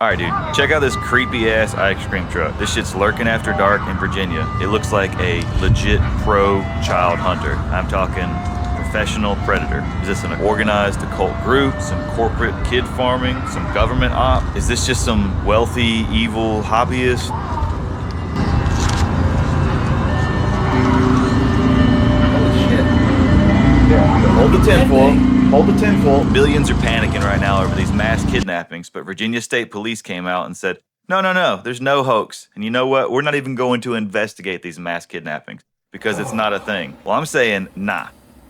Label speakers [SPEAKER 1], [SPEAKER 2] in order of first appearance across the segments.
[SPEAKER 1] Alright, dude, check out this creepy ass ice cream truck. This shit's lurking after dark in Virginia. It looks like a legit pro child hunter. I'm talking professional predator. Is this an organized occult group, some corporate kid farming, some government op? Is this just some wealthy, evil hobbyist?
[SPEAKER 2] Holy shit.
[SPEAKER 1] Yeah, hold the tinfoil. Hold the tinfoil. Millions are panicking right now over these mass kidnappings, but Virginia State Police came out and said, no, there's no hoax. And you know what? We're not even going to investigate these mass kidnappings because it's not a thing. Well, I'm saying, nah.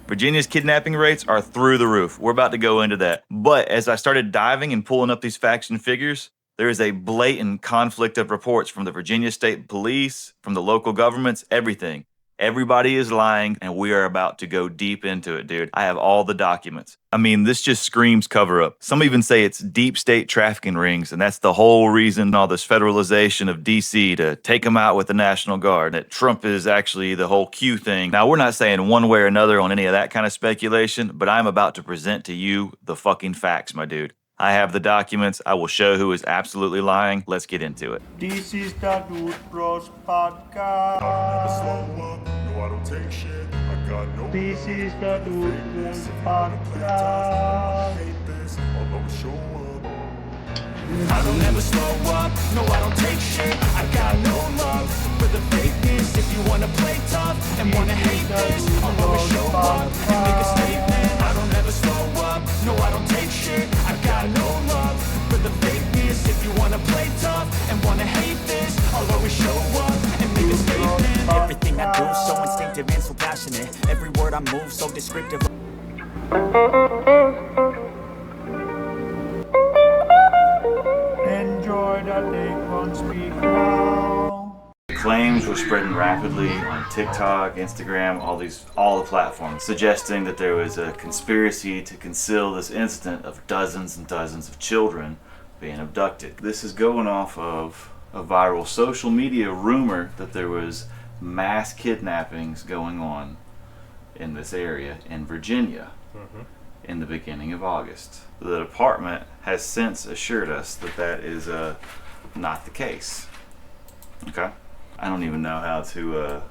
[SPEAKER 1] Virginia's kidnapping rates are through the roof. We're about to go into that. But as I started diving and pulling up these facts and figures, there is a blatant conflict of reports from the Virginia State Police, from the local governments, everything. Everybody is lying, and we are about to go deep into it, dude. I have all the documents. I mean, this just screams cover up. Some even say it's deep state trafficking rings, and that's the whole reason all this federalization of DC to take them out with the National Guard, that Trump is actually the whole Q thing. Now, we're not saying one way or another on any of that kind of speculation, but I'm about to present to you the fucking facts, my dude. I have the documents. I will show who is absolutely lying. Let's get into it.
[SPEAKER 3] This is the DudeBrosPodcast.
[SPEAKER 4] No, I don't take shit. I got no.
[SPEAKER 3] This is the DudeBrosPodcast.
[SPEAKER 4] I'll always show up.
[SPEAKER 5] I don't ever slow up, no I don't take shit. I got no love for the fakeness. If you wanna play tough and wanna hate this, I'll always show up and make a statement. I don't ever slow up, no I don't take shit. I got no love for the fakeness. If you wanna play tough and wanna hate this, I'll always show up and make a statement.
[SPEAKER 6] Everything I do so instinctive and so passionate. Every word I move so descriptive.
[SPEAKER 3] Enjoy the They Can't Speak Now.
[SPEAKER 1] Claims were spreading rapidly on TikTok, Instagram, all the platforms, suggesting that there was a conspiracy to conceal this incident of dozens and dozens of children being abducted. This is going off of a viral social media rumor that there was mass kidnappings going on in this area in Virginia in the beginning of August. The department has since assured us that that is not the case. Okay? I don't even know how to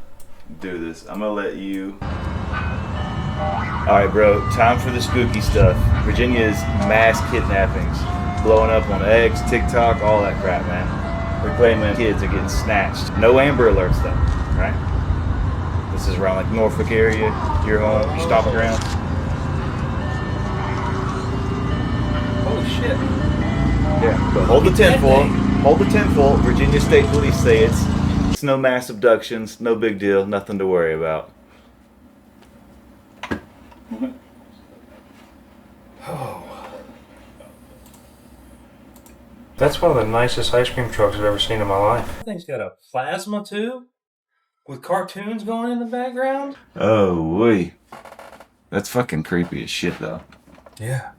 [SPEAKER 1] do this. I'm gonna let you. Alright, bro, time for the spooky stuff. Virginia's mass kidnappings blowing up on X, TikTok, all that crap, man. They're claiming kids are getting snatched. No Amber Alerts though, right? This is around like Norfolk area, your home, your stomping grounds.
[SPEAKER 2] Holy shit.
[SPEAKER 1] Yeah, but hold the tinfoil. Hold the tinfoil. Virginia State Police say it's no mass abductions, no big deal, nothing to worry about.
[SPEAKER 7] That's one of the nicest ice cream trucks I've ever seen in my life.
[SPEAKER 2] That thing's got a plasma tube with cartoons going in the background.
[SPEAKER 1] Oh, wait. That's fucking creepy as shit, though.
[SPEAKER 7] Yeah.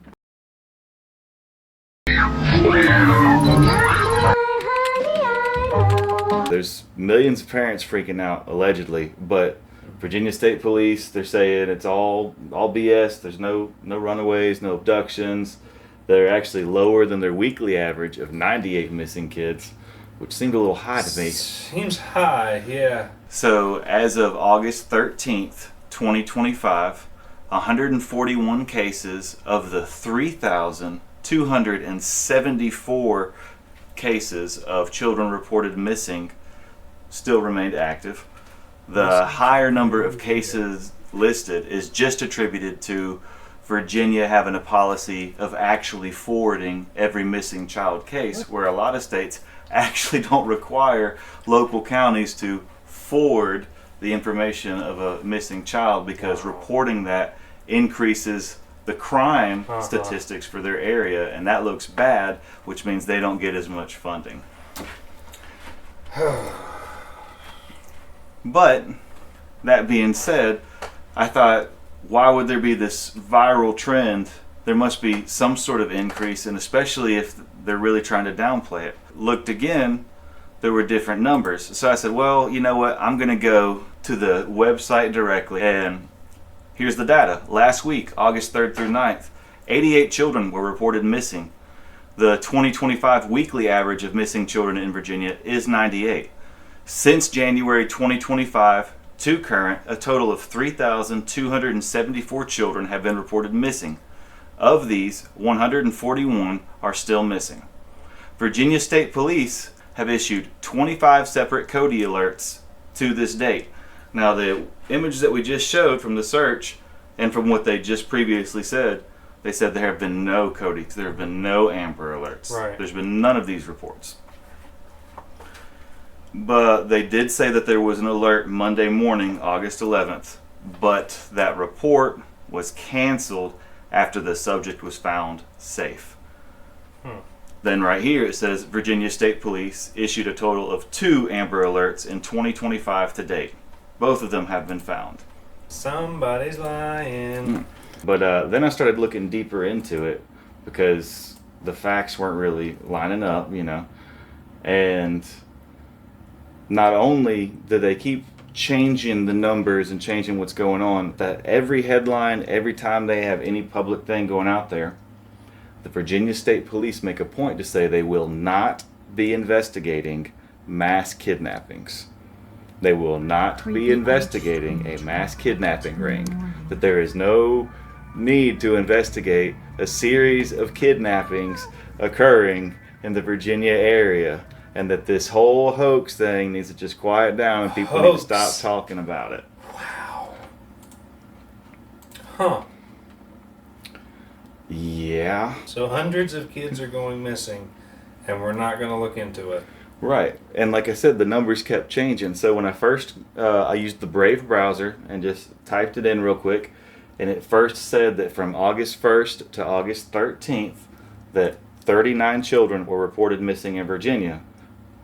[SPEAKER 1] There's millions of parents freaking out, allegedly, but Virginia State Police, they're saying it's all BS. There's no runaways, no abductions. They're actually lower than their weekly average of 98 missing kids, which seemed a little high to me.
[SPEAKER 7] Seems high, yeah.
[SPEAKER 1] So as of August 13th, 2025, 141 cases of the 3,274 cases of children reported missing still remained active. The higher number of cases listed is just attributed to Virginia having a policy of actually forwarding every missing child case, where a lot of states actually don't require local counties to forward the information of a missing child because reporting that increases the crime statistics for their area, and that looks bad, which means they don't get as much funding. But that being said, I thought, why would there be this viral trend? There must be some sort of increase, and especially if they're really trying to downplay it. Looked again, there were different numbers. So I said, well, you know what? I'm going to go to the website directly, and here's the data. Last week, August 3rd through 9th, 88 children were reported missing. The 2025 weekly average of missing children in Virginia is 98. Since January 2025 to current, a total of 3,274 children have been reported missing. Of these, 141 are still missing. Virginia State Police have issued 25 separate Cody alerts to this date. Now, the images that we just showed from the search and from what they just previously said, they said there have been no Cody, there have been no Amber alerts.
[SPEAKER 7] Right.
[SPEAKER 1] There's been none of these reports. But they did say that there was an alert Monday morning, August 11th, but that report was canceled after the subject was found safe. Then right here it says Virginia State Police issued a total of 2 Amber alerts in 2025 to date. Both of them have been found.
[SPEAKER 7] Somebody's lying.
[SPEAKER 1] But then I started looking deeper into it because the facts weren't really lining up, you know. And not only do they keep changing the numbers and changing what's going on, that every headline, every time they have any public thing going out there, the Virginia State Police make a point to say they will not be investigating mass kidnappings. They will not be investigating a mass kidnapping ring. That there is no need to investigate a series of kidnappings occurring in the Virginia area, and that this whole hoax thing needs to just quiet down and people need to stop talking about it.
[SPEAKER 7] Wow. Huh.
[SPEAKER 1] Yeah.
[SPEAKER 7] So hundreds of kids are going missing, and we're not going to look into it.
[SPEAKER 1] Right. And like I said, the numbers kept changing. So when I first, I used the Brave browser and just typed it in real quick, and it first said that from August 1st to August 13th, that 39 children were reported missing in Virginia.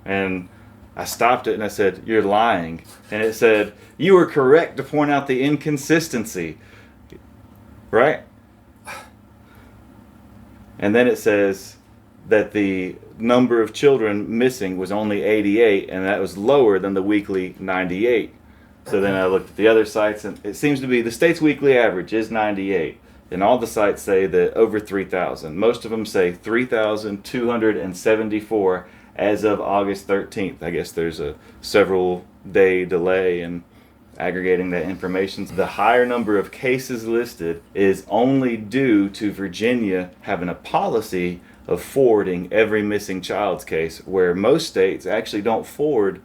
[SPEAKER 1] And I stopped it and I said, "You're lying." And it said, "You were correct to point out the inconsistency." Right? And then it says that the number of children missing was only 88, and that was lower than the weekly 98. So then I looked at the other sites, and it seems to be the state's weekly average is 98. And all the sites say that over 3,000. Most of them say 3,274 as of August 13th. I guess there's a several day delay in aggregating that information. The higher number of cases listed is only due to Virginia having a policy of forwarding every missing child's case, where most states actually don't forward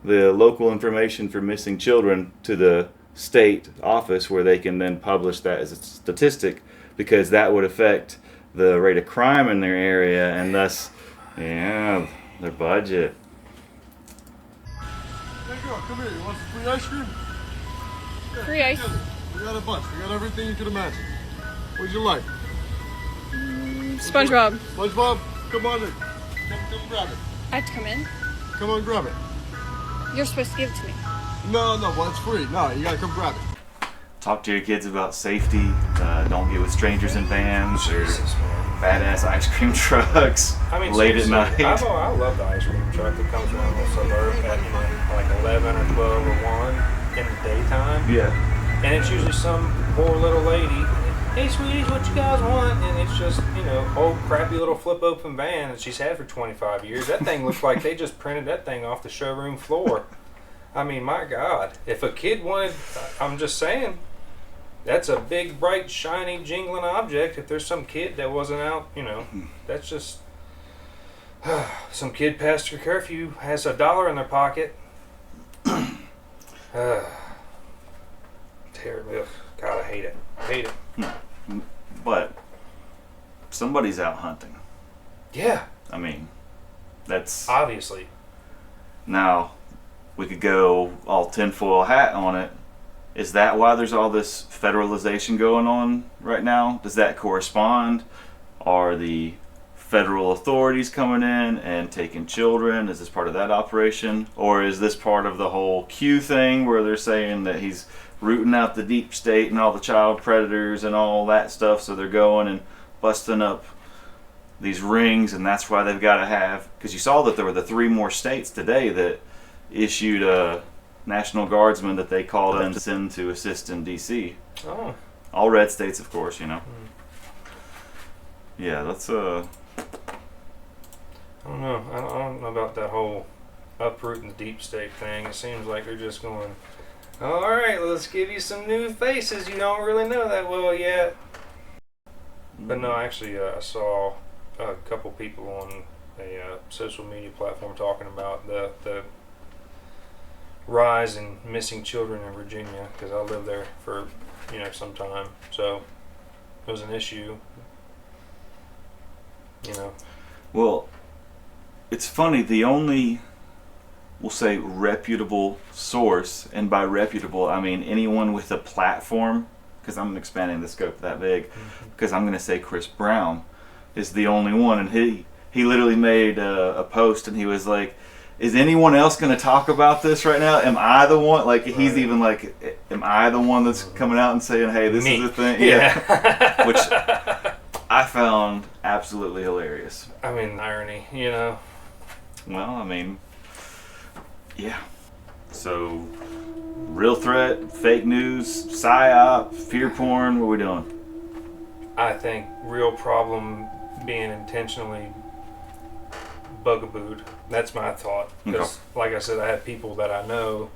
[SPEAKER 1] the local information for missing children to the state office where they can then publish that as a statistic, because that would affect the rate of crime in their area and thus, their budget.
[SPEAKER 8] There you go. Come here. You want some free ice cream? Yeah,
[SPEAKER 9] Free ice?
[SPEAKER 8] We got a bunch. We got everything you could imagine. What'd you like?
[SPEAKER 9] SpongeBob.
[SPEAKER 8] SpongeBob, come on in. Come grab it.
[SPEAKER 9] I have to come in?
[SPEAKER 8] Come on, grab it.
[SPEAKER 9] You're supposed to give it to me.
[SPEAKER 8] No, well, it's free. No, you gotta come grab it.
[SPEAKER 1] Talk to your kids about safety. Don't get with strangers in vans or badass ice cream trucks late at night.
[SPEAKER 7] I love the ice cream truck that comes around the suburb at like 11 or 12 or 1 in the daytime.
[SPEAKER 1] Yeah.
[SPEAKER 7] And it's usually some poor little lady. "Hey, sweeties, what you guys want?" And it's just, old crappy little flip open van that she's had for 25 years. That thing looks like they just printed that thing off the showroom floor. I mean, my God. If a kid wanted, I'm just saying, that's a big, bright, shiny, jingling object. If there's some kid that wasn't out, that's just, some kid past her curfew has $1 in their pocket. Terrible. Ugh. God, I hate it.
[SPEAKER 1] But somebody's out hunting.
[SPEAKER 7] Yeah.
[SPEAKER 1] I mean, that's
[SPEAKER 7] obviously.
[SPEAKER 1] Now, we could go all tinfoil hat on it. Is that why there's all this federalization going on right now? Does that correspond? Are the federal authorities coming in and taking children? Is this part of that operation? Or is this part of the whole Q thing where they're saying that he's rooting out the deep state and all the child predators and all that stuff, so they're going and busting up these rings, and that's why they've got to have, because you saw that there were the 3 more states today that issued a National Guardsman that they called in to send to assist in D.C.
[SPEAKER 7] Oh.
[SPEAKER 1] All red states, of course, Yeah, that's
[SPEAKER 7] I don't know. I don't know about that whole uprooting the deep state thing. It seems like they're just going, all right, let's give you some new faces you don't really know that well yet. But no, actually, I saw a couple people on a social media platform talking about the rise in missing children in Virginia, because I lived there for some time, so it was an issue.
[SPEAKER 1] Well, it's funny, the only, we'll say, reputable source, and by reputable I mean anyone with a platform, because I'm expanding the scope that big, because I'm going to say Chris Brown is the only one, and he literally made a post, and he was like, is anyone else going to talk about this right now? Am I the one? Like, right. He's even like, am I the one that's coming out and saying, hey, this is a thing? Yeah. Which I found absolutely hilarious.
[SPEAKER 7] I mean, irony,
[SPEAKER 1] Well, I mean, yeah. So, real threat, fake news, psyop, fear porn, what are we doing?
[SPEAKER 7] I think real problem being intentionally bugabooed. That's my thought. Because, like I said, I have people that I know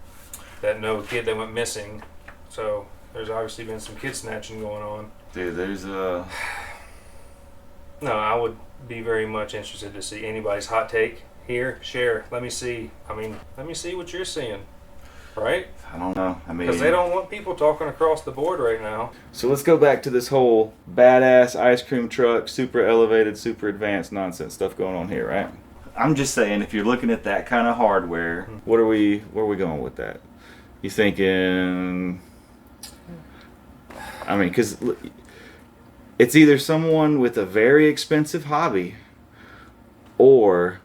[SPEAKER 7] that know a kid that went missing. So, there's obviously been some kid snatching going on.
[SPEAKER 1] Dude, there's
[SPEAKER 7] No, I would be very much interested to see anybody's hot take. Here, share. Let me see. Let me see what you're seeing. Right?
[SPEAKER 1] I don't know.
[SPEAKER 7] Because they don't want people talking across the board right now.
[SPEAKER 1] So let's go back to this whole badass ice cream truck, super elevated, super advanced nonsense stuff going on here, right? I'm just saying, if you're looking at that kind of hardware, where are we going with that? You thinking? Because it's either someone with a very expensive hobby, or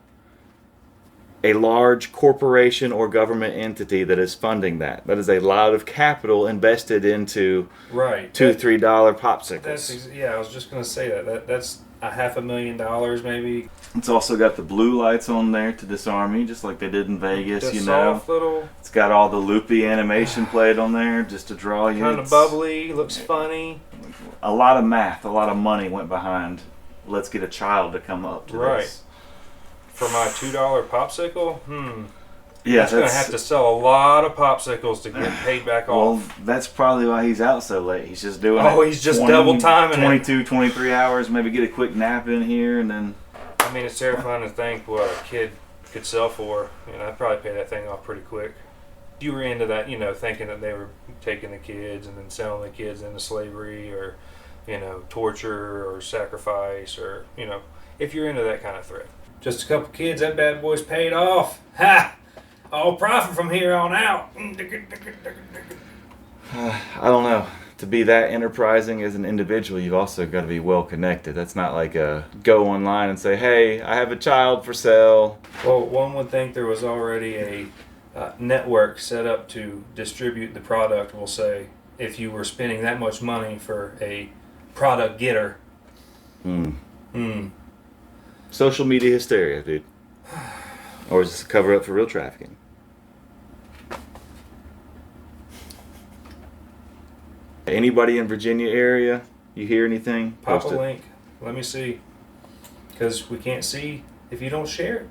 [SPEAKER 1] a large corporation or government entity that is funding that. That is a lot of capital invested into $2-3 popsicles.
[SPEAKER 7] I was just going to say that. That's $500,000 maybe.
[SPEAKER 1] It's also got the blue lights on there to disarm you, just like they did in Vegas,
[SPEAKER 7] the soft little...
[SPEAKER 1] It's got all the loopy animation played on there just to draw you.
[SPEAKER 7] Kind of bubbly, looks funny.
[SPEAKER 1] A lot of math, a lot of money went behind, let's get a child to come up to this.
[SPEAKER 7] For my $2 popsicle?
[SPEAKER 1] Yeah,
[SPEAKER 7] that's going to have to sell a lot of popsicles to get paid back off.
[SPEAKER 1] Well, that's probably why he's out so late. He's just doing
[SPEAKER 7] he's just double timing
[SPEAKER 1] 22, 23 hours, maybe get a quick nap in here, and then...
[SPEAKER 7] it's terrifying to think what a kid could sell for. I'd probably pay that thing off pretty quick. If you were into that, thinking that they were taking the kids and then selling the kids into slavery or, torture or sacrifice or, if you're into that kind of threat. Just a couple kids, that bad boy's paid off. Ha! All profit from here on out.
[SPEAKER 1] I don't know. To be that enterprising as an individual, you've also got to be well connected. That's not like a go online and say, hey, I have a child for sale.
[SPEAKER 7] Well, one would think there was already a network set up to distribute the product, we'll say, if you were spending that much money for a product getter.
[SPEAKER 1] Social media hysteria, dude. Or is this a cover up for real trafficking? Anybody in Virginia area? You hear anything?
[SPEAKER 7] Pop a link. Let me see. Because we can't see if you don't share it.